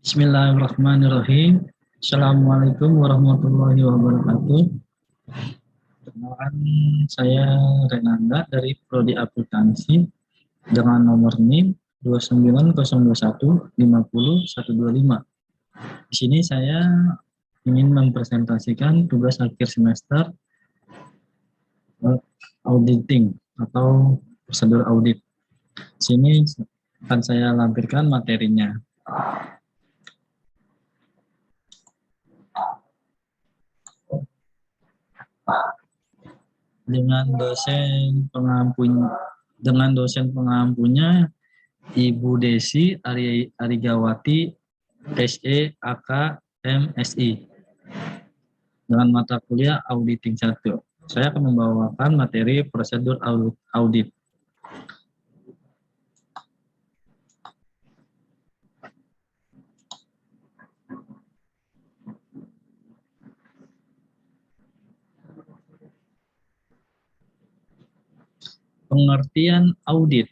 Bismillahirrahmanirrahim. Assalamualaikum warahmatullahi wabarakatuh. Perkenalkan, saya Renanda dari Prodi Akuntansi dengan nomor NIM 29021500125. Di sini saya ingin mempresentasikan tugas akhir semester auditing atau prosedur audit. Di sini akan saya lampirkan materinya. Dengan dosen pengampunya Ibu Desi Arigawati SE AK MSI dengan mata kuliah Auditing 1. Saya akan membawakan materi prosedur audit. Pengertian audit.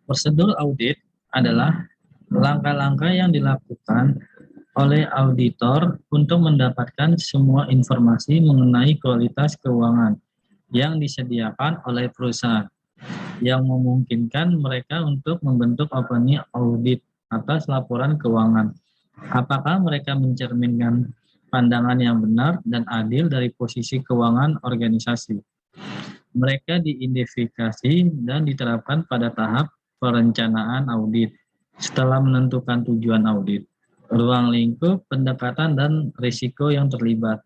Prosedur audit adalah langkah-langkah yang dilakukan oleh auditor untuk mendapatkan semua informasi mengenai kualitas keuangan yang disediakan oleh perusahaan, yang memungkinkan mereka untuk membentuk opini audit atas laporan keuangan. Apakah mereka mencerminkan pandangan yang benar dan adil dari posisi keuangan organisasi. Mereka diidentifikasi dan diterapkan pada tahap perencanaan audit setelah menentukan tujuan audit, ruang lingkup, pendekatan, dan risiko yang terlibat.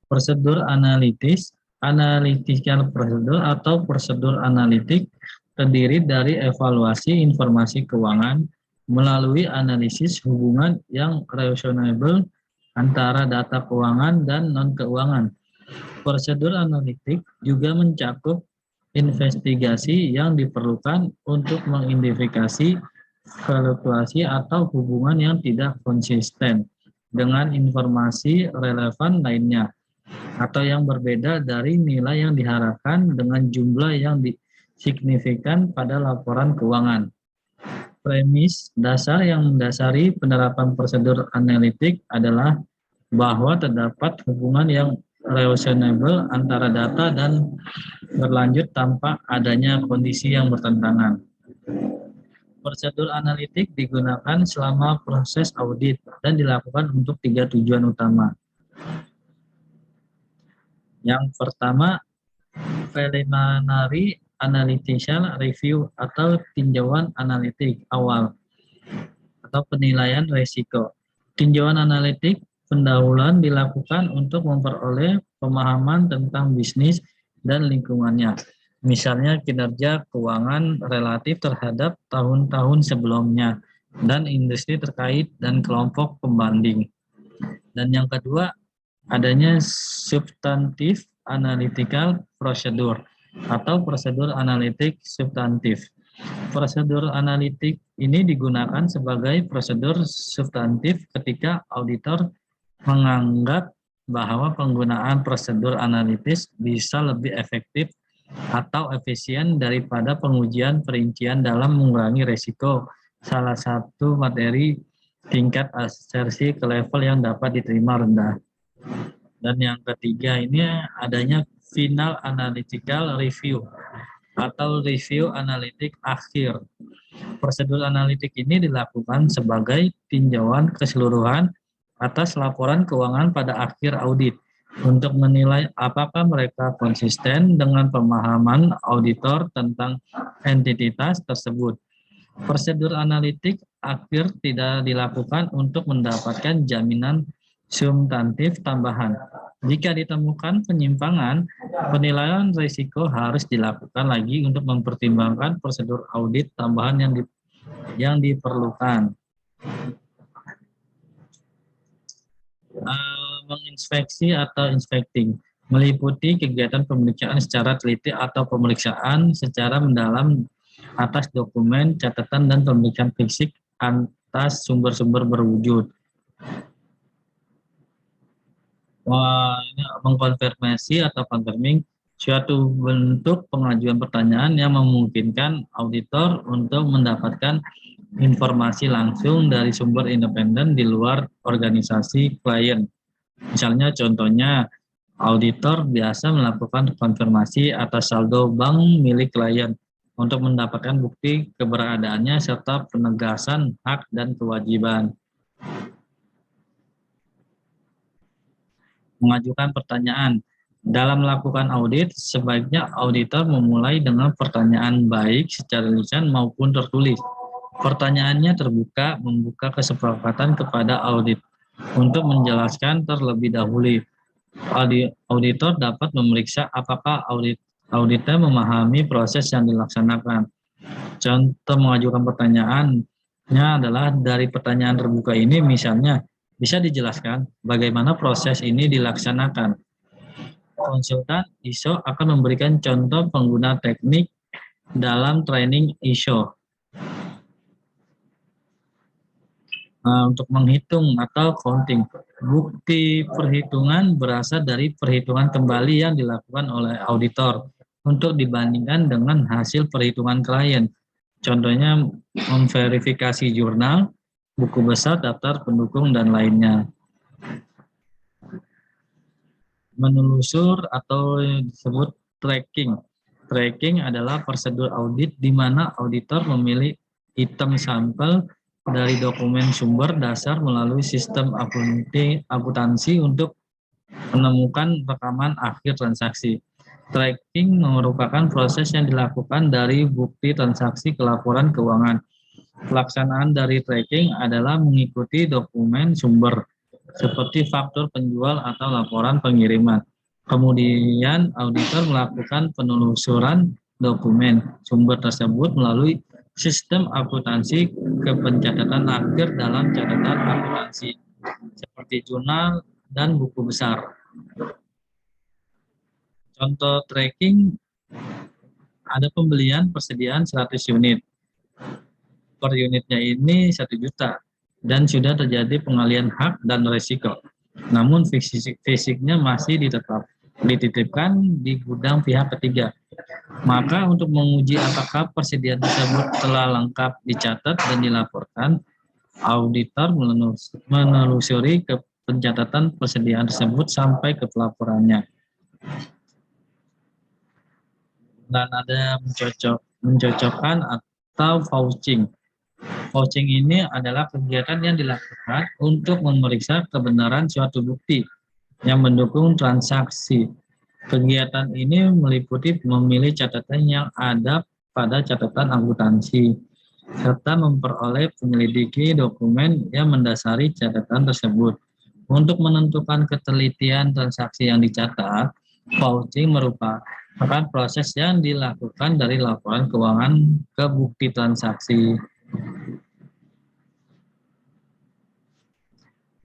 Prosedur analitis, analytical prosedur atau prosedur analitik terdiri dari evaluasi informasi keuangan melalui analisis hubungan yang reasonable antara data keuangan dan non-keuangan. Prosedur analitik juga mencakup investigasi yang diperlukan untuk mengidentifikasi fluktuasi atau hubungan yang tidak konsisten dengan informasi relevan lainnya atau yang berbeda dari nilai yang diharapkan dengan jumlah yang signifikan pada laporan keuangan. Premis dasar yang mendasari penerapan prosedur analitik adalah bahwa terdapat hubungan yang reasonable antara data dan berlanjut tanpa adanya kondisi yang bertentangan. Prosedur analitik digunakan selama proses audit dan dilakukan untuk 3 tujuan utama. Yang pertama, preliminary analytical review atau tinjauan analitik awal atau penilaian risiko. Tinjauan analitik pendahuluan dilakukan untuk memperoleh pemahaman tentang bisnis dan lingkungannya. Misalnya kinerja keuangan relatif terhadap tahun-tahun sebelumnya dan industri terkait dan kelompok pembanding. Dan yang kedua, adanya substantif analytical procedure atau prosedur analitik substantif. Prosedur analitik ini digunakan sebagai prosedur substantif ketika auditor menganggap bahwa penggunaan prosedur analitis bisa lebih efektif atau efisien daripada pengujian perincian dalam mengurangi risiko salah satu materi tingkat asersi ke level yang dapat diterima rendah. Dan yang ketiga ini adanya final analytical review atau review analitik akhir. Prosedur analitik ini dilakukan sebagai tinjauan keseluruhan atas laporan keuangan pada akhir audit untuk menilai apakah mereka konsisten dengan pemahaman auditor tentang entitas tersebut. Prosedur analitik akhir tidak dilakukan untuk mendapatkan jaminan substantif tambahan. Jika ditemukan penyimpangan, penilaian risiko harus dilakukan lagi untuk mempertimbangkan prosedur audit tambahan yang diperlukan. Menginspeksi atau inspecting meliputi kegiatan pemeriksaan secara teliti atau pemeriksaan secara mendalam atas dokumen, catatan, dan pemeriksaan fisik atas sumber-sumber berwujud. Ini mengkonfirmasi atau confirming suatu bentuk pengajuan pertanyaan yang memungkinkan auditor untuk mendapatkan informasi langsung dari sumber independen di luar organisasi klien. Misalnya contohnya, auditor biasa melakukan konfirmasi atas saldo bank milik klien untuk mendapatkan bukti keberadaannya serta penegasan hak dan kewajiban. Mengajukan pertanyaan. Dalam melakukan audit, sebaiknya auditor memulai dengan pertanyaan baik secara lisan maupun tertulis. Pertanyaannya terbuka, membuka kesepakatan kepada audit untuk menjelaskan terlebih dahulu. Auditor dapat memeriksa apakah auditor memahami proses yang dilaksanakan. Contoh mengajukan pertanyaannya adalah dari pertanyaan terbuka ini, misalnya, bisa dijelaskan bagaimana proses ini dilaksanakan. Konsultan ISO akan memberikan contoh pengguna teknik dalam training ISO. Untuk menghitung atau counting, bukti perhitungan berasal dari perhitungan kembali yang dilakukan oleh auditor untuk dibandingkan dengan hasil perhitungan klien. Contohnya memverifikasi jurnal, buku besar, daftar pendukung, dan lainnya. Menelusur atau disebut tracking. Tracking adalah prosedur audit di mana auditor memilih item sampel dari dokumen sumber dasar melalui sistem akuntansi untuk menemukan rekaman akhir transaksi. Tracking merupakan proses yang dilakukan dari bukti transaksi ke laporan keuangan. Pelaksanaan dari tracking adalah mengikuti dokumen sumber seperti faktur penjual atau laporan pengiriman. Kemudian auditor melakukan penelusuran dokumen sumber tersebut melalui sistem akuntansi ke pencatatan akhir dalam catatan akuntansi seperti jurnal dan buku besar. Contoh tracking, ada pembelian persediaan 100 unit. Per unitnya ini 1 juta dan sudah terjadi pengalihan hak dan risiko. Namun fisiknya masih dititipkan di gudang pihak ketiga. Maka untuk menguji apakah persediaan tersebut telah lengkap dicatat dan dilaporkan, auditor menelusuri ke pencatatan persediaan tersebut sampai ke pelaporannya. Dan ada mencocokkan atau vouching. Vouching ini adalah kegiatan yang dilakukan untuk memeriksa kebenaran suatu bukti yang mendukung transaksi. Kegiatan ini meliputi memilih catatan yang ada pada catatan akuntansi, serta memperoleh penyelidiki dokumen yang mendasari catatan tersebut. Untuk menentukan ketelitian transaksi yang dicatat, vouching merupakan proses yang dilakukan dari laporan keuangan ke bukti transaksi.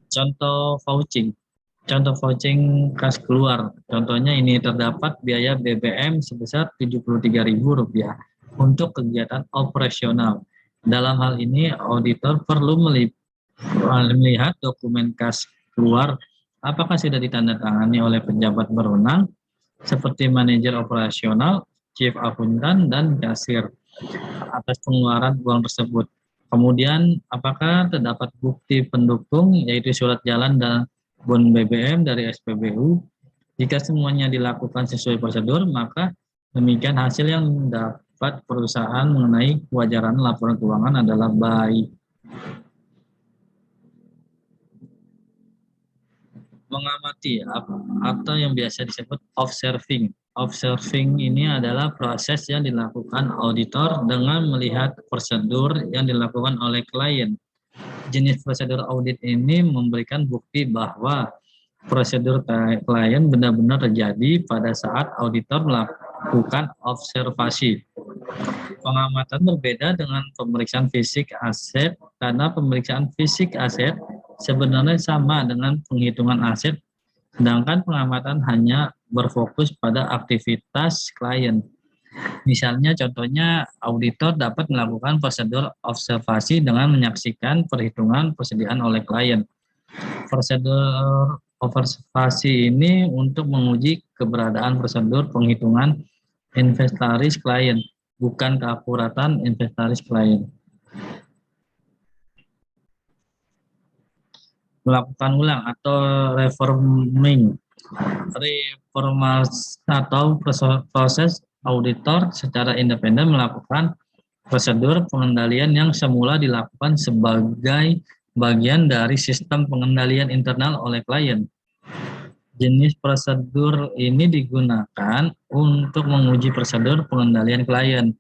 Contoh vouching kas keluar. Contohnya ini terdapat biaya BBM sebesar Rp73.000 untuk kegiatan operasional. Dalam hal ini, auditor perlu melihat dokumen kas keluar apakah sudah ditandatangani oleh pejabat berwenang seperti manajer operasional, chief akuntan, dan kasir atas pengeluaran uang tersebut. Kemudian, apakah terdapat bukti pendukung, yaitu surat jalan dan bon BBM dari SPBU. Jika semuanya dilakukan sesuai prosedur, maka demikian hasil yang dapat perusahaan mengenai kewajaran laporan keuangan adalah baik. Mengamati atau yang biasa disebut observing. Observing ini adalah proses yang dilakukan auditor dengan melihat prosedur yang dilakukan oleh klien. Jenis prosedur audit ini memberikan bukti bahwa prosedur klien benar-benar terjadi pada saat auditor melakukan observasi. Pengamatan berbeda dengan pemeriksaan fisik aset karena pemeriksaan fisik aset sebenarnya sama dengan penghitungan aset, sedangkan pengamatan hanya berfokus pada aktivitas klien. Misalnya contohnya auditor dapat melakukan prosedur observasi dengan menyaksikan perhitungan persediaan oleh klien. Prosedur observasi ini untuk menguji keberadaan prosedur penghitungan inventaris klien, bukan keakuratan inventaris klien. Melakukan ulang atau reformasi atau proses auditor secara independen melakukan prosedur pengendalian yang semula dilakukan sebagai bagian dari sistem pengendalian internal oleh klien. Jenis prosedur ini digunakan untuk menguji prosedur pengendalian klien.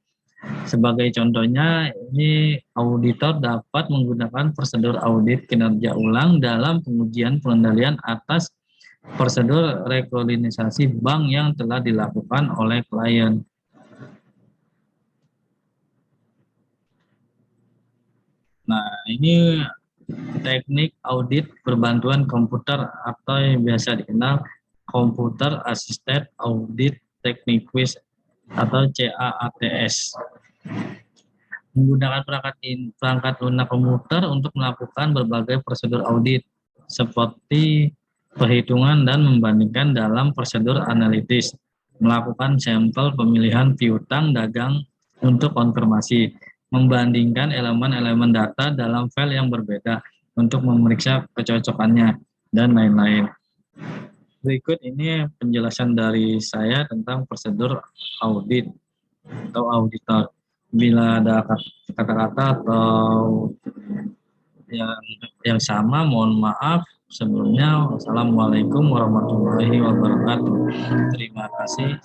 Sebagai contohnya, ini auditor dapat menggunakan prosedur audit kinerja ulang dalam pengujian pengendalian atas prosedur rekolonisasi bank yang telah dilakukan oleh klien. Nah, ini teknik audit berbantuan komputer atau yang biasa dikenal Computer Assisted Audit Techniques atau CAATS. Menggunakan perangkat lunak komputer untuk melakukan berbagai prosedur audit seperti perhitungan dan membandingkan dalam prosedur analitis, melakukan sampel pemilihan piutang dagang untuk konfirmasi, membandingkan elemen-elemen data dalam file yang berbeda untuk memeriksa kecocokannya, dan lain-lain. Berikut ini penjelasan dari saya tentang prosedur audit atau auditor. Bila ada kata-kata atau yang sama, mohon maaf sebelumnya. Wassalamualaikum warahmatullahi wabarakatuh. Terima kasih.